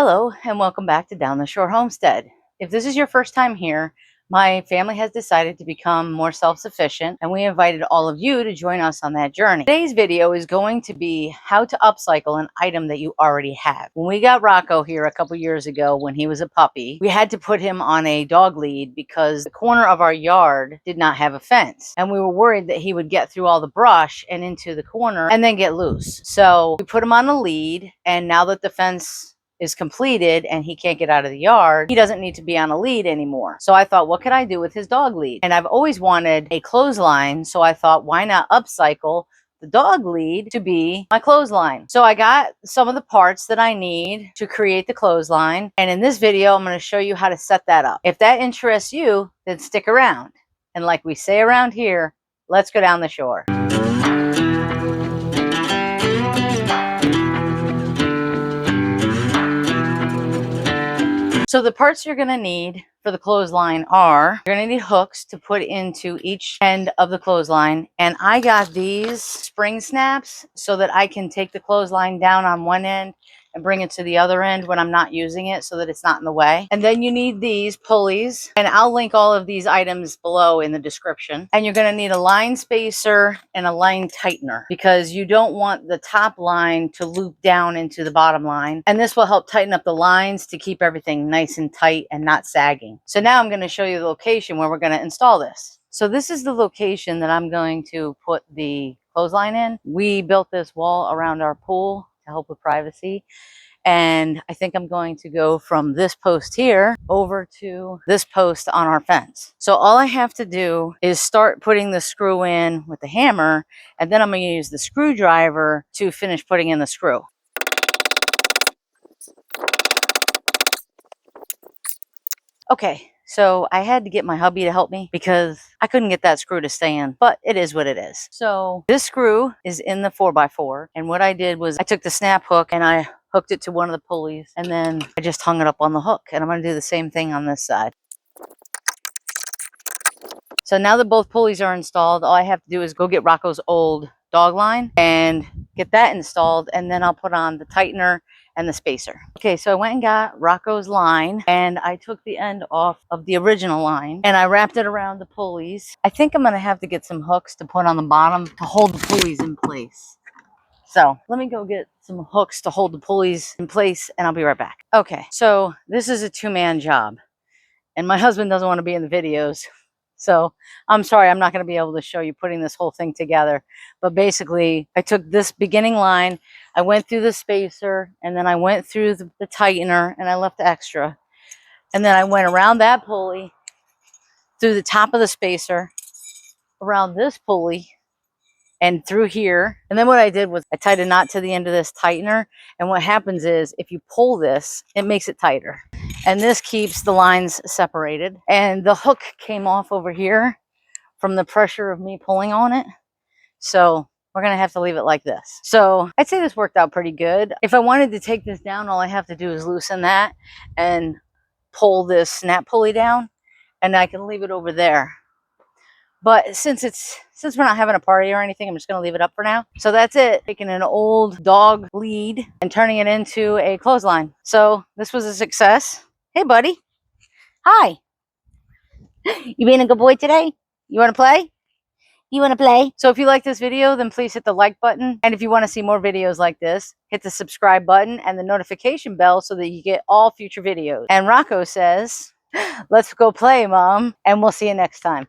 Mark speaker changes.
Speaker 1: Hello and welcome back to Down the Shore Homestead. If this is your first time here, my family has decided to become more self-sufficient and we invited all of you to join us on that journey. Today's video is going to be how to upcycle an item that you already have. When we got Rocco here a couple years ago when he was a puppy, we had to put him on a dog lead because the corner of our yard did not have a fence. And we were worried that he would get through all the brush and into the corner and then get loose. So we put him on a lead, and now that the fence is completed and he can't get out of the yard, he doesn't need to be on a lead anymore. So I thought, what could I do with his dog lead? And I've always wanted a clothesline, so I thought, why not upcycle the dog lead to be my clothesline? So I got some of the parts that I need to create the clothesline, and in this video I'm going to show you how to set that up. If that interests you, then stick around. And like we say around here, let's go down the shore. So the parts you're going to need for the clothesline are, you're going to need hooks to put into each end of the clothesline. And I got these spring snaps so that I can take the clothesline down on one end and bring it to the other end when I'm not using it so that it's not in the way. And then you need these pulleys, and I'll link all of these items below in the description. And you're going to need a line spacer and a line tightener because you don't want the top line to loop down into the bottom line. And this will help tighten up the lines to keep everything nice and tight and not sagging. So now I'm going to show you the location where we're going to install this. So this is the location that I'm going to put the clothesline in. We built this wall around our pool to help with privacy. And I think I'm going to go from this post here over to this post on our fence. So all I have to do is start putting the screw in with the hammer, and then I'm going to use the screwdriver to finish putting in the screw. Okay, so I had to get my hubby to help me because I couldn't get that screw to stay in, but it is what it is. So this screw is in the 4x4, and what I did was I took the snap hook and I hooked it to one of the pulleys, and then I just hung it up on the hook, and I'm going to do the same thing on this side. So now that both pulleys are installed, all I have to do is go get Rocco's old dog line and get that installed, and then I'll put on the tightener and the spacer. Okay, so I went and got Rocco's line, and I took the end off of the original line and I wrapped it around the pulleys. I think I'm going to have to get some hooks to put on the bottom to hold the pulleys in place. So let me go get some hooks to hold the pulleys in place and I'll be right back. Okay, so this is a two-man job and my husband doesn't want to be in the videos. So I'm sorry, I'm not going to be able to show you putting this whole thing together. But basically, I took this beginning line, I went through the spacer, and then I went through the tightener, and I left extra. And then I went around that pulley, through the top of the spacer, around this pulley, and through here. And then what I did was I tied a knot to the end of this tightener. And what happens is if you pull this, it makes it tighter. And this keeps the lines separated. And the hook came off over here from the pressure of me pulling on it. So we're going to have to leave it like this. So I'd say this worked out pretty good. If I wanted to take this down, all I have to do is loosen that and pull this snap pulley down, and I can leave it over there. But since we're not having a party or anything, I'm just going to leave it up for now. So that's it. Taking an old dog lead and turning it into a clothesline. So this was a success. Hey, buddy. Hi. You being a good boy today? You want to play? You want to play? So if you like this video, then please hit the like button. And if you want to see more videos like this, hit the subscribe button and the notification bell so that you get all future videos. And Rocco says, let's go play, Mom. And we'll see you next time.